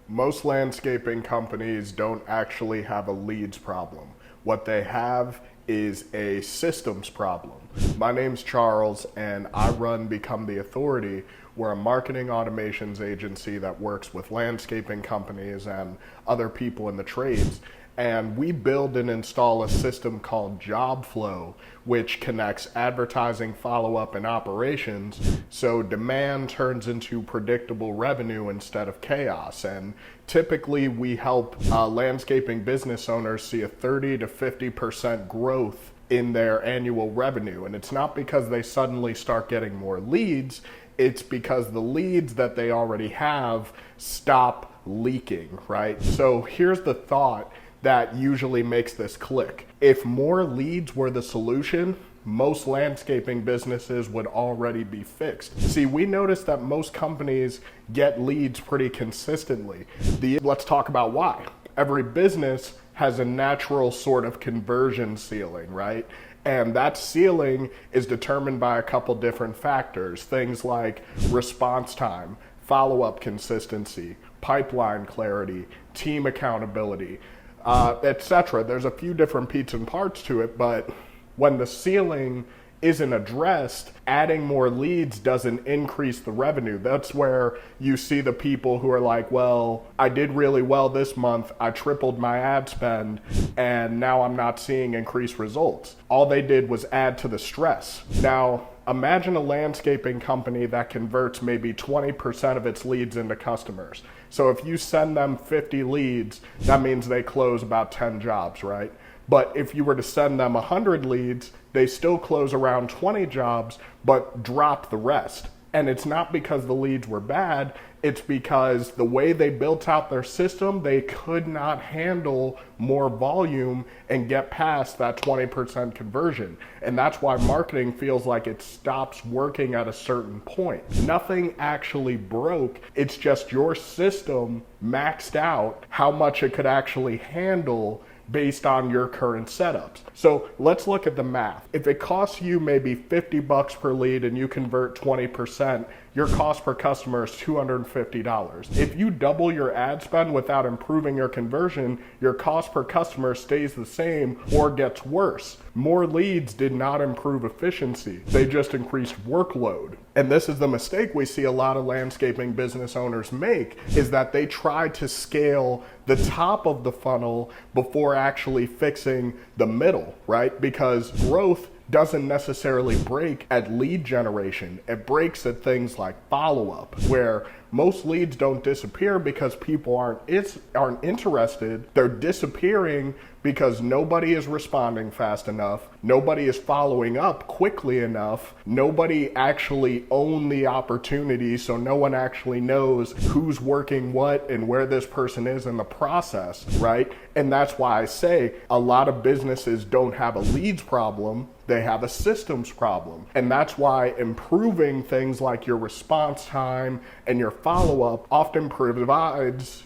Most landscaping companies don't actually have a leads problem. What they have is a systems problem. My name's Charles, and I run Become the Authority. We're a marketing automations agency that works with landscaping companies and other people in the trades. And we build and install a system called Job Flow, which connects advertising, follow-up, and operations, so demand turns into predictable revenue instead of chaos. And typically we help landscaping business owners see a 30 to 50% growth in their annual revenue. And it's not because they suddenly start getting more leads, it's because the leads that they already have stop leaking, right? So here's the thought that usually makes this click. If more leads were the solution, most landscaping businesses would already be fixed. See, we noticed that most companies get leads pretty consistently. Let's talk about why. Every business has a natural sort of conversion ceiling, right? And that ceiling is determined by a couple different factors, things like response time, follow-up consistency, pipeline clarity, team accountability, etc. There's a few different pieces and parts to it, but when the ceiling isn't addressed, adding more leads doesn't increase the revenue. That's where you see the people who are like, well, I did really well this month, I tripled my ad spend, and now I'm not seeing increased results. All they did was add to the stress. Now, imagine a landscaping company that converts maybe 20% of its leads into customers. So if you send them 50 leads, that means they close about 10 jobs, right? But if you were to send them 100 leads, they still close around 20 jobs, but drop the rest. And it's not because the leads were bad, it's because the way they built out their system, they could not handle more volume and get past that 20% conversion. And that's why marketing feels like it stops working at a certain point. Nothing actually broke, it's just your system maxed out how much it could actually handle based on your current setups. So let's look at the math. If it costs you maybe $50 per lead and you convert 20%, your cost per customer is $250. If you double your ad spend without improving your conversion, your cost per customer stays the same or gets worse. More leads did not improve efficiency. They just increased workload. And this is the mistake we see a lot of landscaping business owners make, is that they try to scale the top of the funnel before actually fixing the middle, right? Because growth doesn't necessarily break at lead generation. It breaks at things like follow-up, where most leads don't disappear because people aren't interested. They're disappearing because nobody is responding fast enough, nobody is following up quickly enough, nobody actually owned the opportunity, so no one actually knows who's working what and where this person is in the process, right? And that's why I say a lot of businesses don't have a leads problem, they have a systems problem. And that's why improving things like your response time and your follow-up often produces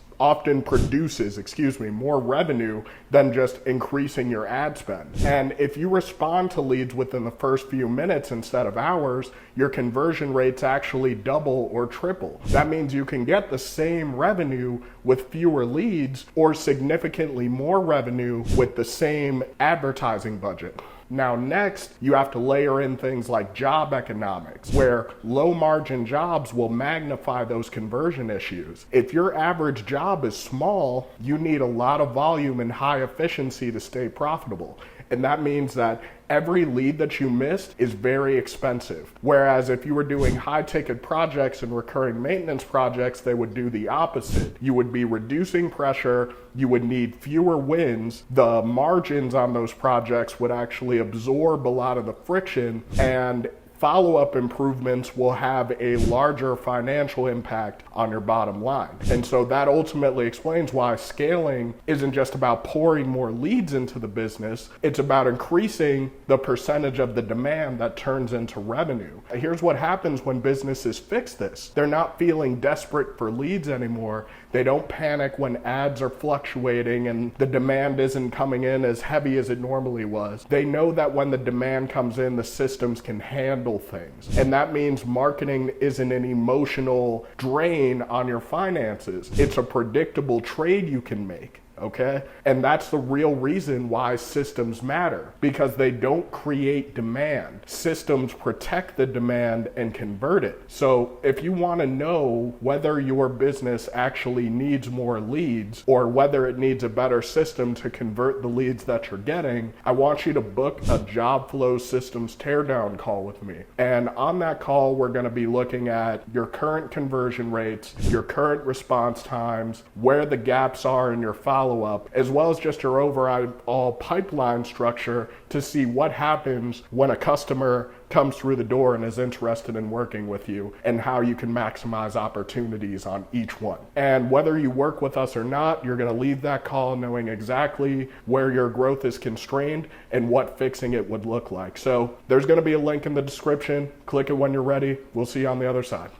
more revenue than just increasing your ad spend. And if you respond to leads within the first few minutes instead of hours, your conversion rates actually double or triple. That means you can get the same revenue with fewer leads or significantly more revenue with the same advertising budget. Now next, you have to layer in things like job economics, where low margin jobs will magnify those conversion issues. If your average job is small, you need a lot of volume and high efficiency to stay profitable. And that means that every lead that you missed is very expensive. Whereas if you were doing high ticket projects and recurring maintenance projects, they would do the opposite. You would be reducing pressure, you would need fewer wins, the margins on those projects would actually absorb a lot of the friction, and follow-up improvements will have a larger financial impact on your bottom line. And so that ultimately explains why scaling isn't just about pouring more leads into the business, it's about increasing the percentage of the demand that turns into revenue. Here's what happens when businesses fix this. They're not feeling desperate for leads anymore. They don't panic when ads are fluctuating and the demand isn't coming in as heavy as it normally was. They know that when the demand comes in, the systems can handle handle things. And that means marketing isn't an emotional drain on your finances. It's a predictable trade you can make. Okay? And that's the real reason why systems matter, because they don't create demand. Systems protect the demand and convert it. So if you want to know whether your business actually needs more leads or whether it needs a better system to convert the leads that you're getting, I want you to book a job flow systems teardown call with me. And on that call, we're going to be looking at your current conversion rates, your current response times, where the gaps are in your follow-up, as well as just your overall pipeline structure to see what happens when a customer comes through the door and is interested in working with you, and how you can maximize opportunities on each one. And whether you work with us or not, you're going to leave that call knowing exactly where your growth is constrained and what fixing it would look like. So there's going to be a link in the description. Click it when you're ready. We'll see you on the other side.